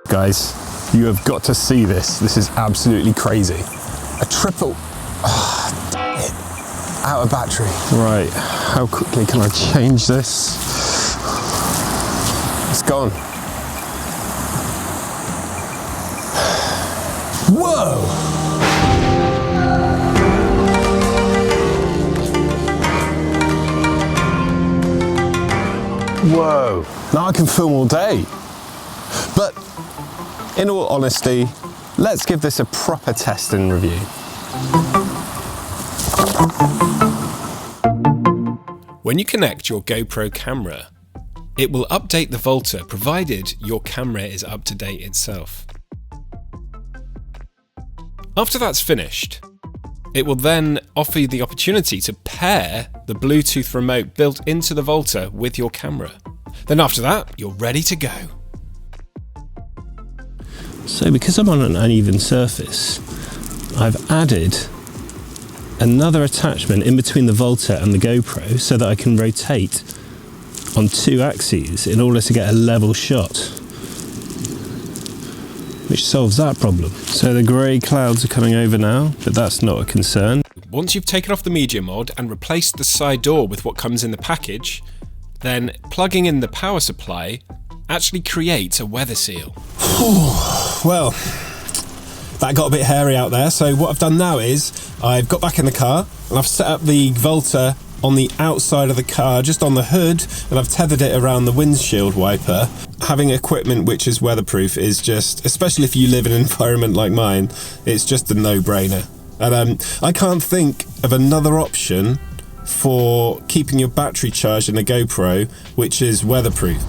Guys, you have got to see this. This is absolutely crazy. A triple, damn it. Out of battery. Right, how quickly can I change this? It's gone. Whoa! Whoa, now I can film all day. But in all honesty, let's give this a proper test and review. When you connect your GoPro camera, it will update the Volta provided your camera is up to date itself. After that's finished, it will then offer you the opportunity to pair the Bluetooth remote built into the Volta with your camera. Then after that, you're ready to go. So because I'm on an uneven surface, I've added another attachment in between the Volta and the GoPro so that I can rotate on 2 axes in order to get a level shot, which solves that problem. So the grey clouds are coming over now, but that's not a concern. Once you've taken off the media mod and replaced the side door with what comes in the package, then plugging in the power supply actually creates a weather seal. Well, that got a bit hairy out there, so what I've done now is I've got back in the car and I've set up the Volta on the outside of the car, just on the hood, and I've tethered it around the windshield wiper. Having equipment which is weatherproof is just, especially if you live in an environment like mine, it's just a no-brainer. And I can't think of another option for keeping your battery charged in a GoPro which is weatherproof.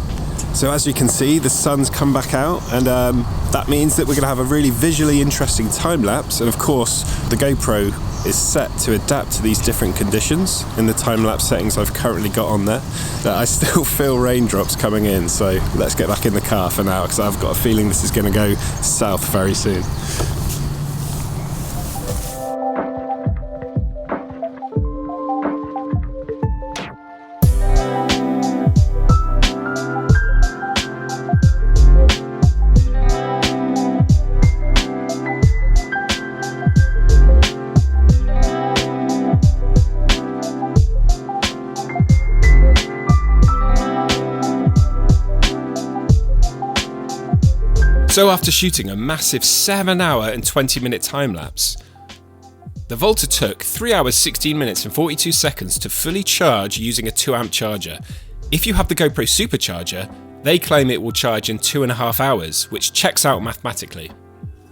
So as you can see, the sun's come back out, and that means that we're going to have a really visually interesting time lapse. And of course, the GoPro is set to adapt to these different conditions in the time lapse settings I've currently got on there. I still feel raindrops coming in, so let's get back in the car for now, because I've got a feeling this is going to go south very soon. So after shooting a massive 7-hour and 20-minute time-lapse, the Volta took 3 hours, 16 minutes and 42 seconds to fully charge using a 2-amp charger. If you have the GoPro Supercharger, they claim it will charge in 2.5 hours, which checks out mathematically.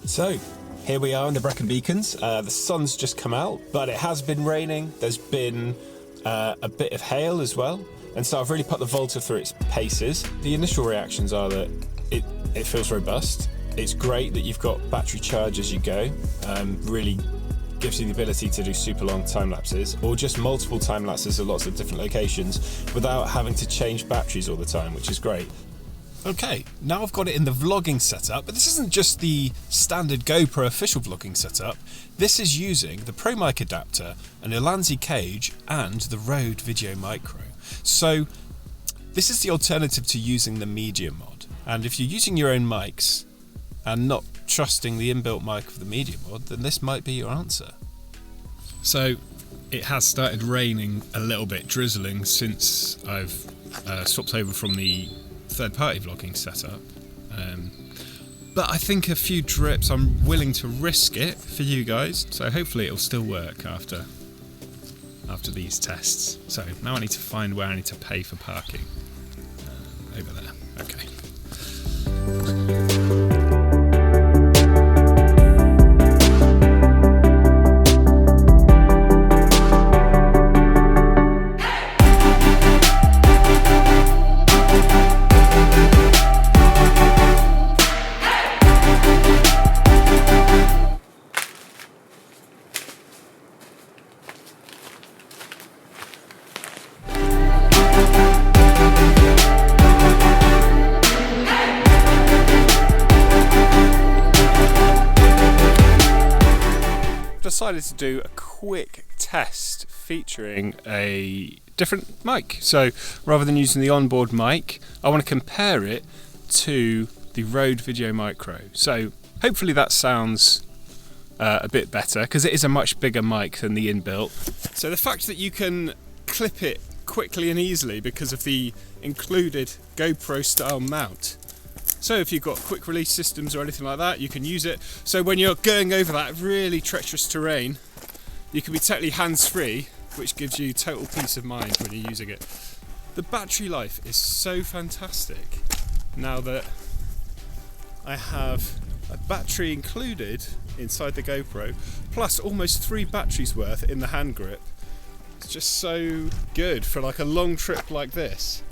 So, here we are in the Brecon Beacons. The sun's just come out, but it has been raining. There's been a bit of hail as well. And so I've really put the Volta through its paces. The initial reactions are that it feels robust. It's great that you've got battery charge as you go. Really gives you the ability to do super long time lapses, or just multiple time lapses at lots of different locations without having to change batteries all the time, which is great. Okay, now I've got it in the vlogging setup, but this isn't just the standard GoPro official vlogging setup. This is using the Pro Mic adapter, an Ulanzi cage, and the Rode Video Micro. So this is the alternative to using the media mod. And if you're using your own mics and not trusting the inbuilt mic of the media mod, then this might be your answer. So it has started raining a little bit, drizzling, since I've swapped over from the third-party vlogging setup. But I think a few drips, I'm willing to risk it for you guys, so hopefully it'll still work after these tests. So now I need to find where I need to pay for parking. Over there, okay. Decided to do a quick test featuring a different mic. So rather than using the onboard mic, I want to compare it to the Rode Video Micro. So hopefully that sounds a bit better, because it is a much bigger mic than the inbuilt. So the fact that you can clip it quickly and easily because of the included GoPro style mount. So if you've got quick release systems or anything like that, you can use it. So when you're going over that really treacherous terrain, you can be totally hands-free, which gives you total peace of mind when you're using it. The battery life is so fantastic now that I have a battery included inside the GoPro, plus almost 3 batteries worth in the hand grip. It's just so good for like a long trip like this.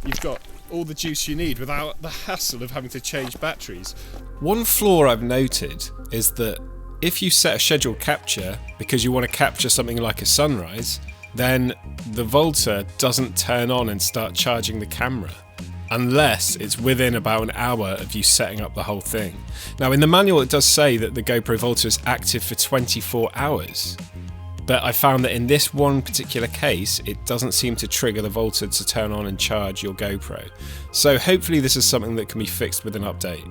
You've got all the juice you need without the hassle of having to change batteries. One flaw I've noted is that if you set a scheduled capture because you want to capture something like a sunrise, then the Volta doesn't turn on and start charging the camera unless it's within about an hour of you setting up the whole thing. Now in the manual it does say that the GoPro Volta is active for 24 hours, but I found that in this one particular case it doesn't seem to trigger the Volta to turn on and charge your GoPro. So hopefully this is something that can be fixed with an update.